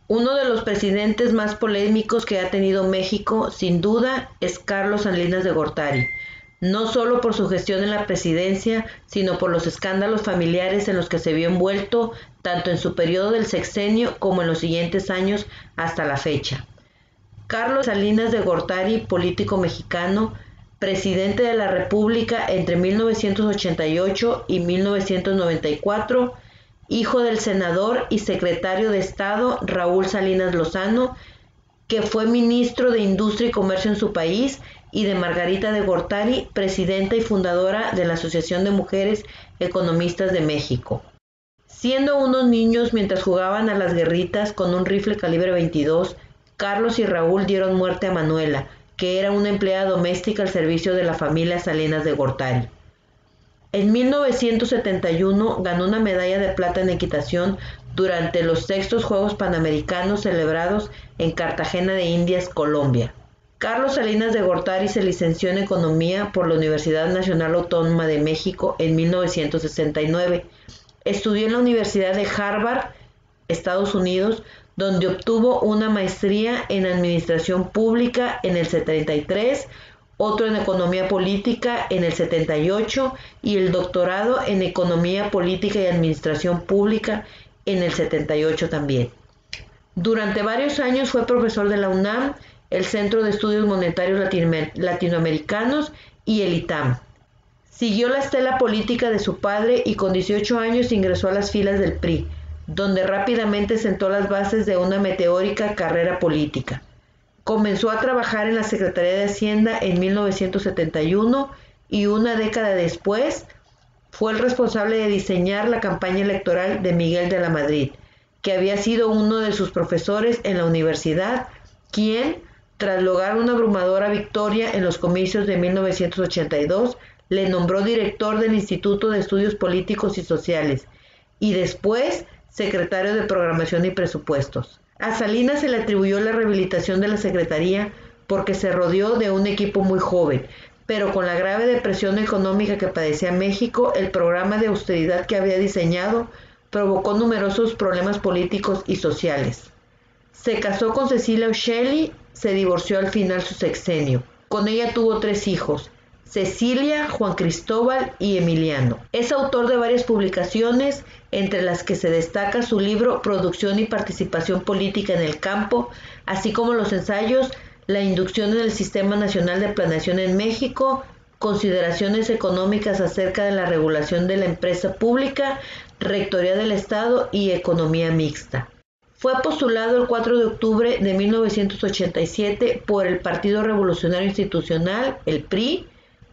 Uno de los presidentes más polémicos que ha tenido México, sin duda, es Carlos Salinas de Gortari, no solo por su gestión en la presidencia, sino por los escándalos familiares en los que se vio envuelto tanto en su periodo del sexenio como en los siguientes años hasta la fecha. Carlos Salinas de Gortari, político mexicano, presidente de la República entre 1988 y 1994, hijo del senador y secretario de Estado Raúl Salinas Lozano, que fue ministro de Industria y Comercio en su país, y de Margarita de Gortari, presidenta y fundadora de la Asociación de Mujeres Economistas de México. Siendo unos niños mientras jugaban a las guerritas con un rifle calibre 22, Carlos y Raúl dieron muerte a Manuela, que era una empleada doméstica al servicio de la familia Salinas de Gortari. En 1971 ganó una medalla de plata en equitación durante los sextos Juegos Panamericanos celebrados en Cartagena de Indias, Colombia. Carlos Salinas de Gortari se licenció en Economía por la Universidad Nacional Autónoma de México en 1969. Estudió en la Universidad de Harvard, Estados Unidos, donde obtuvo una maestría en Administración Pública en el 73, otro en Economía Política en el 78 y el doctorado en Economía Política y Administración Pública en el 78 también. Durante varios años fue profesor de la UNAM, el Centro de Estudios Monetarios Latinoamericanos y el ITAM. Siguió la estela política de su padre y con 18 años ingresó a las filas del PRI, donde rápidamente sentó las bases de una meteórica carrera política. Comenzó a trabajar en la Secretaría de Hacienda en 1971 y una década después fue el responsable de diseñar la campaña electoral de Miguel de la Madrid, que había sido uno de sus profesores en la universidad, quien, tras lograr una abrumadora victoria en los comicios de 1982, le nombró director del Instituto de Estudios Políticos y Sociales y después secretario de Programación y Presupuestos. A Salinas se le atribuyó la rehabilitación de la Secretaría porque se rodeó de un equipo muy joven, pero con la grave depresión económica que padecía México, el programa de austeridad que había diseñado provocó numerosos problemas políticos y sociales. Se casó con Cecilia O'Shelley, se divorció al final su sexenio. Con ella tuvo 3 hijos, Cecilia, Juan Cristóbal y Emiliano. Es autor de varias publicaciones, entre las que se destaca su libro Producción y Participación Política en el Campo, así como los ensayos La inducción en el Sistema Nacional de Planeación en México, Consideraciones económicas acerca de la regulación de la empresa pública, Rectoría del Estado y Economía Mixta. Fue postulado el 4 de octubre de 1987 por el Partido Revolucionario Institucional, el PRI.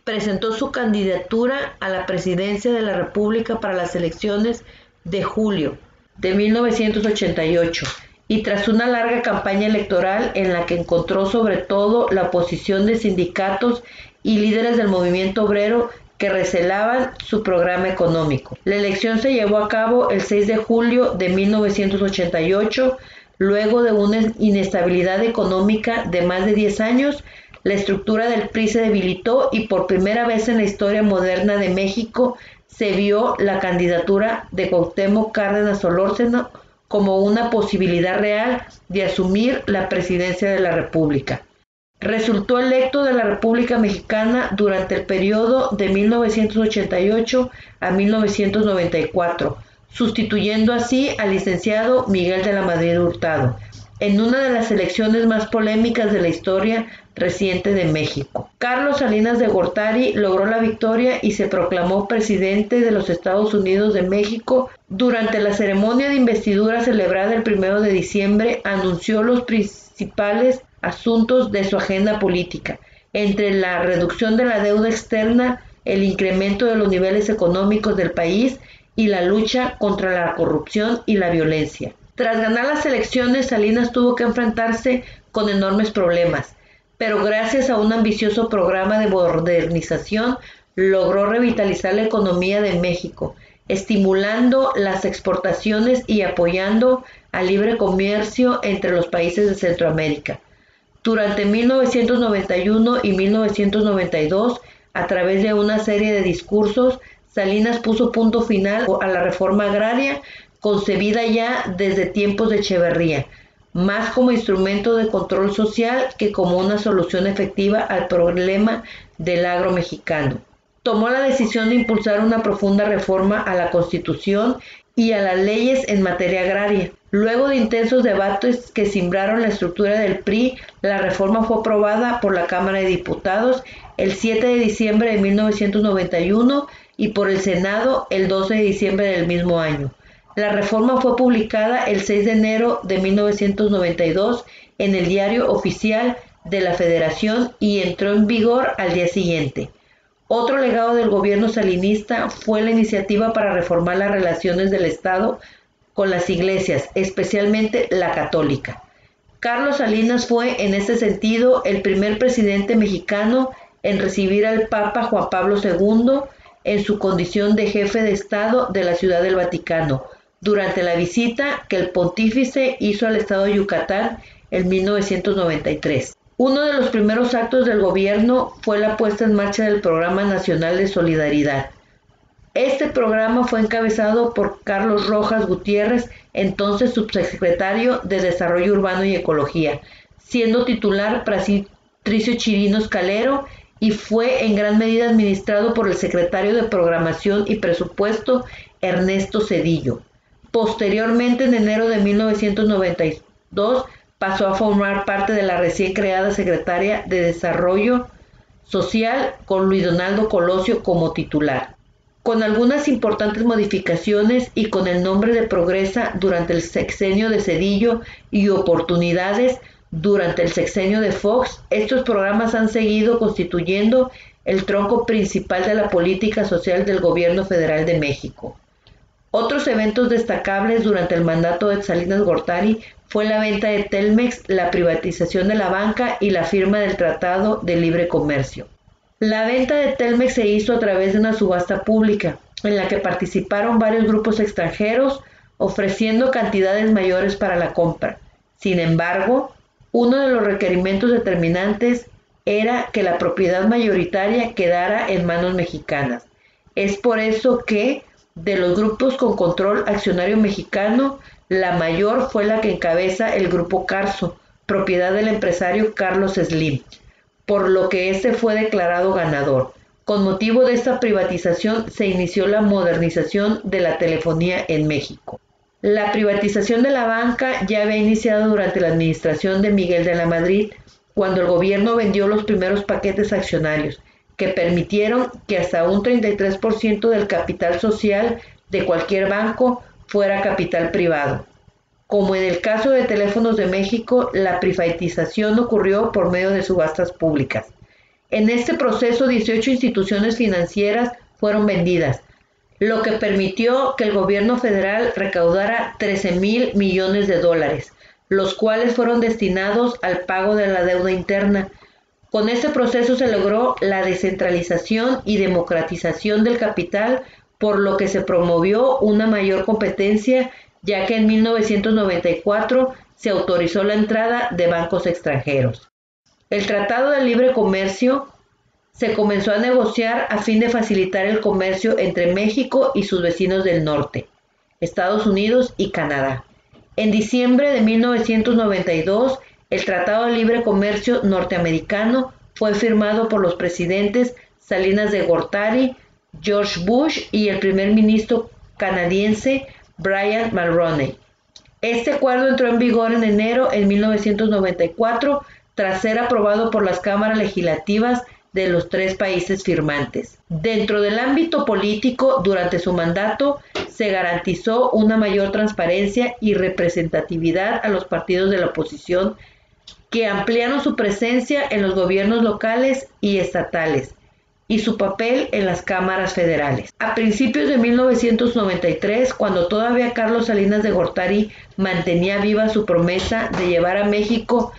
Presentó su candidatura a la presidencia de la República para las elecciones de julio de 1988 y tras una larga campaña electoral en la que encontró sobre todo la oposición de sindicatos y líderes del movimiento obrero que recelaban su programa económico. La elección se llevó a cabo el 6 de julio de 1988, luego de una inestabilidad económica de más de 10 años. La estructura del PRI se debilitó y por primera vez en la historia moderna de México se vio la candidatura de Cuauhtémoc Cárdenas Solórzano como una posibilidad real de asumir la presidencia de la República. Resultó electo de la República Mexicana durante el periodo de 1988 a 1994, sustituyendo así al licenciado Miguel de la Madrid Hurtado, en una de las elecciones más polémicas de la historia reciente de México. Carlos Salinas de Gortari logró la victoria y se proclamó presidente de los Estados Unidos de México. Durante la ceremonia de investidura celebrada el 1 de diciembre, anunció los principales asuntos de su agenda política, entre la reducción de la deuda externa, el incremento de los niveles económicos del país y la lucha contra la corrupción y la violencia. Tras ganar las elecciones, Salinas tuvo que enfrentarse con enormes problemas, pero gracias a un ambicioso programa de modernización logró revitalizar la economía de México, estimulando las exportaciones y apoyando al libre comercio entre los países de Centroamérica. Durante 1991 y 1992, a través de una serie de discursos, Salinas puso punto final a la reforma agraria concebida ya desde tiempos de Echeverría, más como instrumento de control social que como una solución efectiva al problema del agro mexicano. Tomó la decisión de impulsar una profunda reforma a la Constitución y a las leyes en materia agraria. Luego de intensos debates que cimbraron la estructura del PRI, la reforma fue aprobada por la Cámara de Diputados el 7 de diciembre de 1991 y por el Senado el 12 de diciembre del mismo año. La reforma fue publicada el 6 de enero de 1992 en el Diario Oficial de la Federación y entró en vigor al día siguiente. Otro legado del gobierno salinista fue la iniciativa para reformar las relaciones del Estado con las iglesias, especialmente la católica. Carlos Salinas fue, en este sentido, el primer presidente mexicano en recibir al Papa Juan Pablo II en su condición de jefe de Estado de la Ciudad del Vaticano, durante la visita que el pontífice hizo al estado de Yucatán en 1993. Uno de los primeros actos del gobierno fue la puesta en marcha del Programa Nacional de Solidaridad. Este programa fue encabezado por Carlos Rojas Gutiérrez, entonces subsecretario de Desarrollo Urbano y Ecología, siendo titular Patricio Chirinos Calero, y fue en gran medida administrado por el secretario de Programación y Presupuesto, Ernesto Zedillo. Posteriormente, en enero de 1992, pasó a formar parte de la recién creada Secretaría de Desarrollo Social con Luis Donaldo Colosio como titular. Con algunas importantes modificaciones y con el nombre de Progresa durante el sexenio de Zedillo y Oportunidades durante el sexenio de Fox, estos programas han seguido constituyendo el tronco principal de la política social del Gobierno Federal de México. Otros eventos destacables durante el mandato de Salinas Gortari fue la venta de Telmex, la privatización de la banca y la firma del Tratado de Libre Comercio. La venta de Telmex se hizo a través de una subasta pública, en la que participaron varios grupos extranjeros, ofreciendo cantidades mayores para la compra. Sin embargo, uno de los requerimientos determinantes era que la propiedad mayoritaria quedara en manos mexicanas. Es por eso que, de los grupos con control accionario mexicano, la mayor fue la que encabeza el Grupo Carso, propiedad del empresario Carlos Slim, por lo que este fue declarado ganador. Con motivo de esta privatización se inició la modernización de la telefonía en México. La privatización de la banca ya había iniciado durante la administración de Miguel de la Madrid, cuando el gobierno vendió los primeros paquetes accionarios, que permitieron que hasta un 33% del capital social de cualquier banco fuera capital privado. Como en el caso de Teléfonos de México, la privatización ocurrió por medio de subastas públicas. En este proceso, 18 instituciones financieras fueron vendidas, lo que permitió que el gobierno federal recaudara $13,000 millones, los cuales fueron destinados al pago de la deuda interna. Con este proceso se logró la descentralización y democratización del capital, por lo que se promovió una mayor competencia, ya que en 1994 se autorizó la entrada de bancos extranjeros. El Tratado de Libre Comercio se comenzó a negociar a fin de facilitar el comercio entre México y sus vecinos del norte, Estados Unidos y Canadá. En diciembre de 1992, el Tratado de Libre Comercio norteamericano fue firmado por los presidentes Salinas de Gortari, George Bush y el primer ministro canadiense Brian Mulroney. Este acuerdo entró en vigor en enero de 1994 tras ser aprobado por las cámaras legislativas de los tres países firmantes. Dentro del ámbito político, durante su mandato, se garantizó una mayor transparencia y representatividad a los partidos de la oposición, que ampliaron su presencia en los gobiernos locales y estatales y su papel en las cámaras federales. A principios de 1993, cuando todavía Carlos Salinas de Gortari mantenía viva su promesa de llevar a México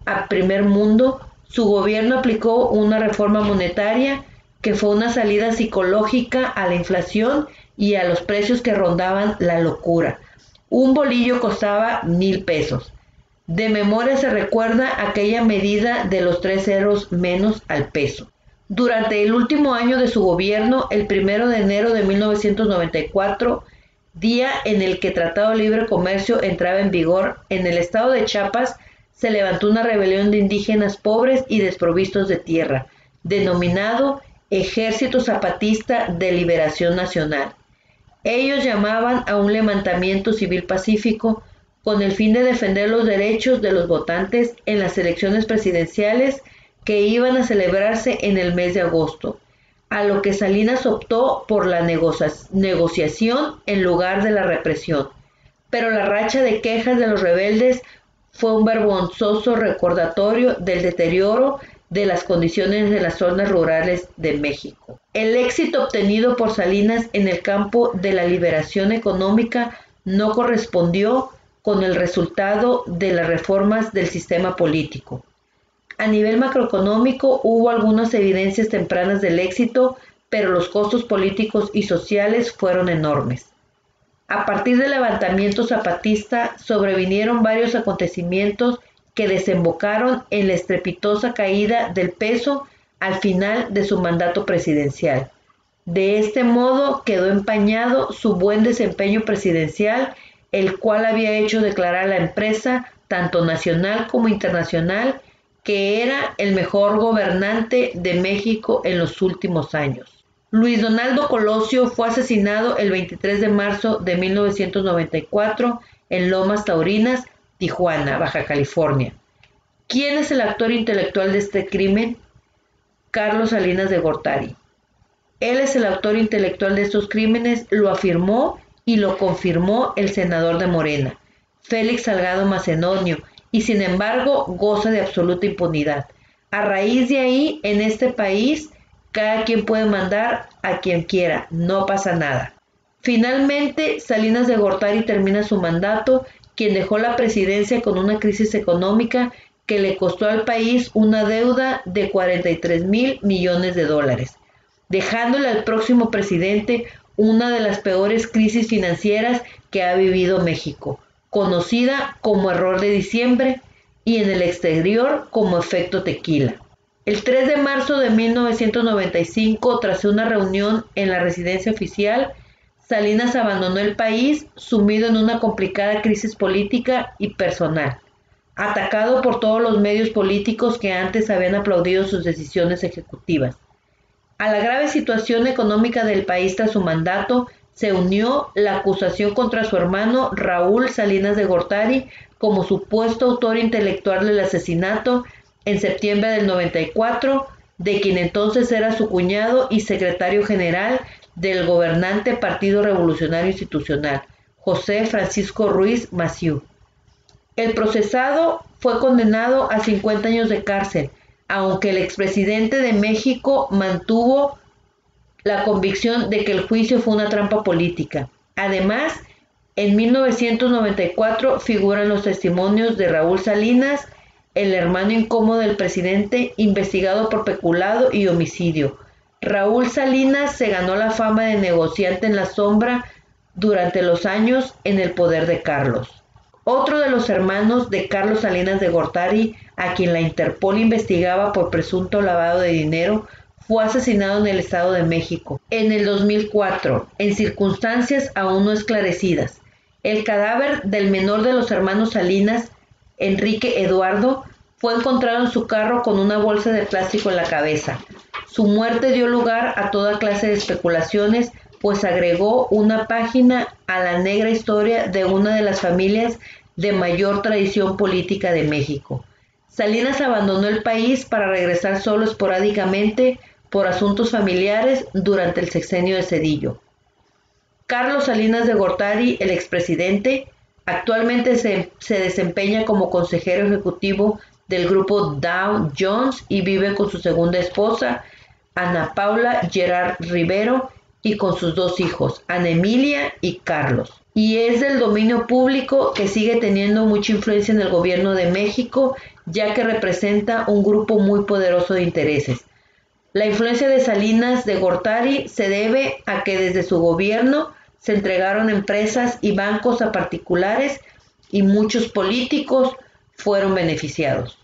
a primer mundo, su gobierno aplicó una reforma monetaria que fue una salida psicológica a la inflación y a los precios que rondaban la locura. Un bolillo costaba 1,000 pesos. De memoria se recuerda aquella medida de los 3 ceros menos al peso. Durante el último año de su gobierno, el 1 de enero de 1994, día en el que el Tratado de Libre Comercio entraba en vigor. En el estado de Chiapas se levantó una rebelión de indígenas pobres y desprovistos de tierra, denominado Ejército Zapatista de Liberación Nacional. Ellos llamaban a un levantamiento civil pacífico con el fin de defender los derechos de los votantes en las elecciones presidenciales que iban a celebrarse en el mes de agosto, a lo que Salinas optó por la negociación en lugar de la represión. Pero la racha de quejas de los rebeldes fue un vergonzoso recordatorio del deterioro de las condiciones de las zonas rurales de México. El éxito obtenido por Salinas en el campo de la liberación económica no correspondió con el resultado de las reformas del sistema político. A nivel macroeconómico hubo algunas evidencias tempranas del éxito, pero los costos políticos y sociales fueron enormes. A partir del levantamiento zapatista sobrevinieron varios acontecimientos que desembocaron en la estrepitosa caída del peso al final de su mandato presidencial. De este modo quedó empañado su buen desempeño presidencial, el cual había hecho declarar a la empresa, tanto nacional como internacional, que era el mejor gobernante de México en los últimos años. Luis Donaldo Colosio fue asesinado el 23 de marzo de 1994 en Lomas Taurinas, Tijuana, Baja California. ¿Quién es el actor intelectual de este crimen? Carlos Salinas de Gortari. Él es el autor intelectual de estos crímenes, lo afirmó y lo confirmó el senador de Morena, Félix Salgado Macedonio, y sin embargo goza de absoluta impunidad. A raíz de ahí, en este país, cada quien puede mandar a quien quiera, no pasa nada. Finalmente, Salinas de Gortari termina su mandato, quien dejó la presidencia con una crisis económica que le costó al país una deuda de 43,000 millones de dólares, dejándole al próximo presidente una de las peores crisis financieras que ha vivido México, conocida como error de diciembre y en el exterior como efecto tequila. El 3 de marzo de 1995, tras una reunión en la residencia oficial, Salinas abandonó el país sumido en una complicada crisis política y personal, atacado por todos los medios políticos que antes habían aplaudido sus decisiones ejecutivas. A la grave situación económica del país tras su mandato se unió la acusación contra su hermano Raúl Salinas de Gortari como supuesto autor intelectual del asesinato en septiembre del 94, de quien entonces era su cuñado y secretario general del gobernante Partido Revolucionario Institucional, José Francisco Ruiz Massieu. El procesado fue condenado a 50 años de cárcel, aunque el expresidente de México mantuvo la convicción de que el juicio fue una trampa política. Además, en 1994 figuran los testimonios de Raúl Salinas, el hermano incómodo del presidente, investigado por peculado y homicidio. Raúl Salinas se ganó la fama de negociante en la sombra durante los años en el poder de Carlos. Otro de los hermanos de Carlos Salinas de Gortari, a quien la Interpol investigaba por presunto lavado de dinero, fue asesinado en el Estado de México en el 2004, en circunstancias aún no esclarecidas. El cadáver del menor de los hermanos Salinas, Enrique Eduardo, fue encontrado en su carro con una bolsa de plástico en la cabeza. Su muerte dio lugar a toda clase de especulaciones, pues agregó una página a la negra historia de una de las familias de mayor tradición política de México. Salinas abandonó el país para regresar solo esporádicamente por asuntos familiares durante el sexenio de Zedillo. Carlos Salinas de Gortari, el expresidente, actualmente se desempeña como consejero ejecutivo del grupo Dow Jones y vive con su segunda esposa, Ana Paula Gerard Rivero, y con sus dos hijos, Ana Emilia y Carlos. Y es del dominio público que sigue teniendo mucha influencia en el gobierno de México, ya que representa un grupo muy poderoso de intereses. La influencia de Salinas de Gortari se debe a que desde su gobierno se entregaron empresas y bancos a particulares y muchos políticos fueron beneficiados.